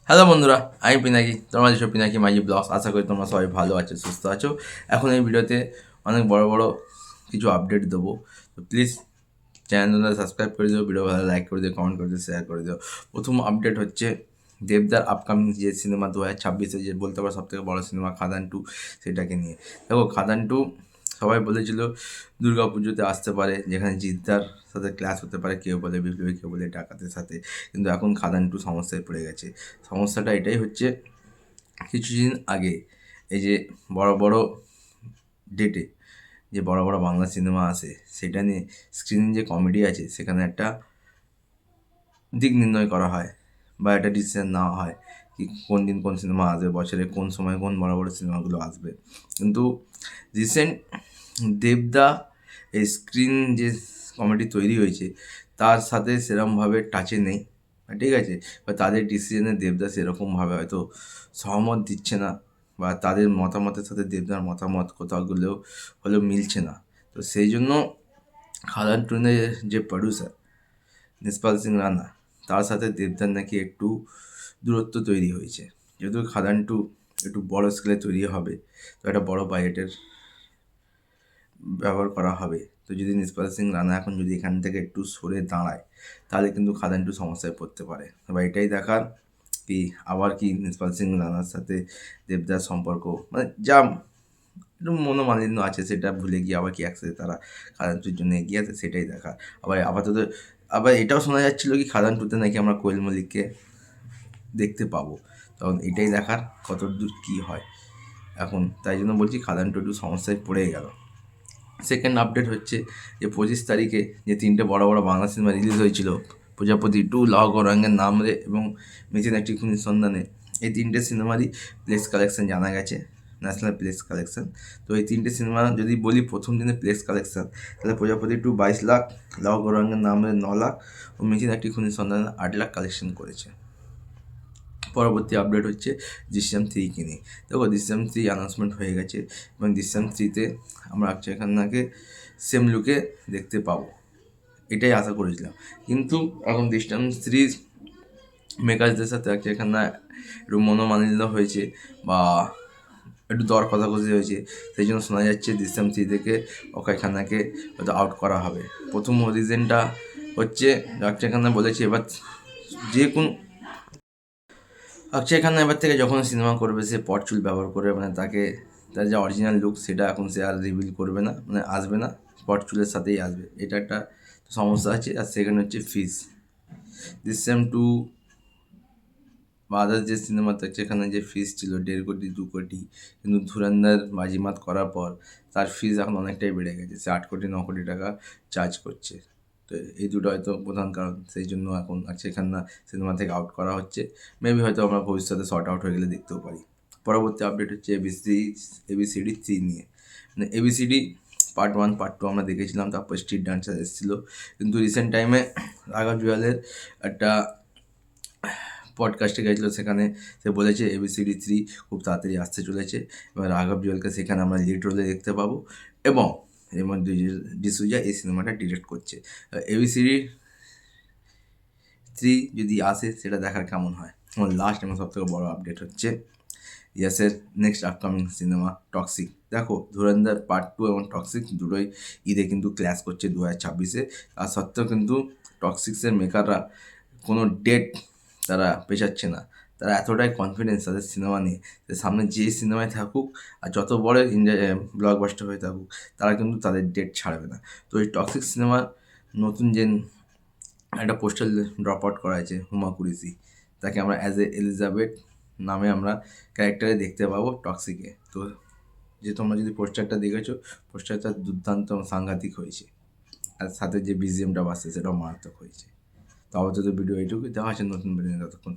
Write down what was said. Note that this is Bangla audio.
হ্যালো বন্ধুরা, আমি পিনাকি। তোমরা যেসব পিনাকি মাঝি ব্লগস, আশা করি তোমরা সবাই ভালো আছো, সুস্থ আছো। এখন এই ভিডিওতে অনেক বড় বড় কিছু আপডেট দেবো। তো প্লিজ চ্যানেলটা সাবস্ক্রাইব করে দিও, ভিডিও ভালো লাইক করে দিও, কমেন্ট করে দিও, শেয়ার করে দিও। প্রথম আপডেট হচ্ছে দেবদার আপকামিং যে সিনেমা 2026-এ, যে বলতে পারো সব থেকে বড়ো সিনেমা খাদান 2, সেটাকে নিয়ে। দেখো, খাদান 2 সবাই বলেছিল দুর্গা পুজোতে আসতে পারে, যেখানে জিদ্দার সাথে ক্লাস হতে পারে, কেউ বলে বিপ্লবী, কেউ বলে ডাকাতের সাথে। কিন্তু এখন খাদান 2 সমস্যায় পড়ে গেছে। সমস্যাটা এটাই হচ্ছে, কিছুদিন আগে এই যে বড় বড় ডেটে যে বড় বড় বাংলা সিনেমা আসে, সেটা নিয়ে স্ক্রিনে যে কমেডি আছে, সেখানে একটা দিক নির্ণয় করা হয় বা একটা ডিসিশন নেওয়া হয় কি কোন দিন কোন সিনেমা আসবে, বছরে কোন সময় কোন বড় বড় সিনেমাগুলো আসবে। কিন্তু রিসেন্ট দেবদা এই স্ক্রিন যে কমেডি তৈরি হয়েছে, তার সাথে সেরকমভাবে টাচে নেই, ঠিক আছে। বা তাদের ডিসিশনে দেবদা সেরকমভাবে হয়তো সহমত দিচ্ছে না, বা তাদের মতামতের সাথে দেবদার মতামত কোথাওগুলো হলেও মিলছে না। তো সেই জন্য খাদান টুনের যে প্রডিউসার নিসপাল সিং রানা, তার সাথে দেবদার নাকি একটু দূরত্ব তৈরি হয়েছে। যেহেতু খাদান 2 একটু বড় স্কেলে তৈরি হবে, তো একটা বড় বাজেটের ব্যবহার করা হবে। তো যদি নিসপাল সিং রানা এখন যদি এখান থেকে একটু সরে দাঁড়ায়, তাহলে কিন্তু খাদান 2 সমস্যায় পড়তে পারে। এবার এটাই দেখার কি আবার কি নিসপাল সিং রানার সাথে দেবদার সম্পর্ক, মানে যা একটু মনোমালিন্য আছে, সেটা ভুলে গিয়ে আবার কি একসাথে তারা খাদান 2-র জন্য এগিয়ে আছে, সেটাই দেখার। আবার আপাতত আবার এটাও শোনা যাচ্ছিলো কি খাদান 2-তে নাকি আমরা কোয়েল মল্লিককে দেখতে পাবো। তখন এটাই দেখার কত দূর কী হয় এখন। তাই জন্য বলছি খাদান 2 একটু সমস্যায় পড়ে গেল। সেকেন্ড আপডেট হচ্ছে যে 25 তারিখে যে 3টে বড় বড় বাংলা সিনেমা রিলিজ হয়েছিল, প্রজাপতি 2, লাও গৌরাঙ্গের নাম রে এবং মিথিন একটি খুনির সন্ধানে, এই 3টে সিনেমারই প্লেস কালেকশন জানা গেছে, ন্যাশনাল প্লেস কালেকশন। তো এই 3টে সিনেমা যদি বলি প্রথম দিনে প্লেস কালেকশন, তাহলে প্রজাপতি 2 22 লাখ, লাও গৌরাঙ্গের নাম রে 9 লাখ ও মিথিন একটি খুনির সন্ধানে 8 লাখ কালেকশন করেছে। পরবর্তী আপডেট হচ্ছে দৃশ্যম 3কে নিয়ে। দেখো, দৃশ্যম 3 অ্যানাউন্সমেন্ট হয়ে গেছে এবং দৃশ্যম 3-তে আমরা অক্ষয় খান্নাকে সেম লুকে দেখতে পাবো, এটাই আশা করেছিলাম। কিন্তু এখন দৃশ্যম 3 মেকার্সদের সাথে অক্ষয় খান্না একটু মনোমালিন্য হয়েছে, বা একটু দর কষাকষি হয়েছে। সেই জন্য শোনা যাচ্ছে দৃশ্যম 3 থেকে অক্ষয় খান্নাকে হয়তো আউট করা হবে। প্রথম রিজনটা হচ্ছে অক্ষয় খান্না বলেছে এবার যে কোনো অক্ষয় খান্না এবার থেকে যখন সিনেমা করবে, সে পট চুল ব্যবহার করবে, মানে তাকে তার যে অরিজিনাল লুক সেটা এখন সে আর রিভিল করবে না, মানে আসবে না, পট চুলের সাথেই আসবে। এটা একটা সমস্যা আছে। আর সেকেন্ড হচ্ছে ফিস। দৃশ্যম 2 বা আদার্স যে সিনেমাতে সেখানে যে ফিস ছিল 1.5 কোটি 2 কোটি, কিন্তু ধুরন্ধর বাজিমাত করার পর তার ফিস এখন অনেকটাই বেড়ে গেছে, সে 8 কোটি 9 কোটি টাকা চার্জ করছে। তো এই দুটো হয়তো প্রধান কারণ, সেই জন্য এখন অক্ষয় খান্না সিনেমা থেকে আউট করা হচ্ছে। মেবি হয়তো আমরা ভবিষ্যতে শর্ট আউট হয়ে গেলে দেখতেও পারি। পরবর্তী আপডেট হচ্ছে ABCD 3 নিয়ে। মানে ABCD পার্ট 1 পার্ট 2 আমরা দেখেছিলাম, তারপর স্ট্রিট ডান্সার এসেছিলো। কিন্তু রিসেন্ট টাইমে রাঘব জুয়ালের একটা পডকাস্টে গেছিলো, সেখানে সে বলেছে ABCD 3 খুব তাড়াতাড়ি আসতে চলেছে এবং রাঘব জুয়ালকে সেখানে আমরা লিড রোলে দেখতে পাবো, এবং এর মধ্যে ডিসুজা এই সিনেমাটা ডিরেক্ট করছে। ABCD 3 যদি আসে, সেটা দেখার কেমন হয়। এবং লাস্ট এবং সবথেকে বড় আপডেট হচ্ছে ইয়াসের নেক্সট আপকামিং সিনেমা টক্সিক। দেখো, ধুরন্ধর পার্ট 2 এবং টক্সিক দুটোই ঈদে কিন্তু ক্ল্যাশ করছে 2026-এ। আর সত্ত্বেও কিন্তু টক্সিক্সের মেকাররা কোনো ডেট তারা পেছাচ্ছে না। তারা এতটাই কনফিডেন্স তাদের সিনেমা নিয়ে, যে সামনে যে সিনেমায় থাকুক আর যত বড় ব্লকবাস্টার হয়ে থাকুক, তারা কিন্তু তাদের ডেট ছাড়বে না। তো এই টক্সিক সিনেমার নতুন যে একটা পোস্টার ড্রপ আউট করা হয়েছে, হুমা কুরেশি, তাকে আমরা অ্যাজ এ এলিজাবেথ নামে আমরা ক্যারেক্টারে দেখতে পাবো টক্সিকে। তো যে তোমরা যদি পোস্টারটা দেখেছো, পোস্টারটা দুর্দান্ত এবং সাংঘাতিক হয়েছে, আর সাথে যে BGMটা বাজছে সেটাও মারাত্মক হয়েছে। তো আপাতত ভিডিও এইটুকুই, দেখা হচ্ছে নতুন ভিডিও, ততক্ষণ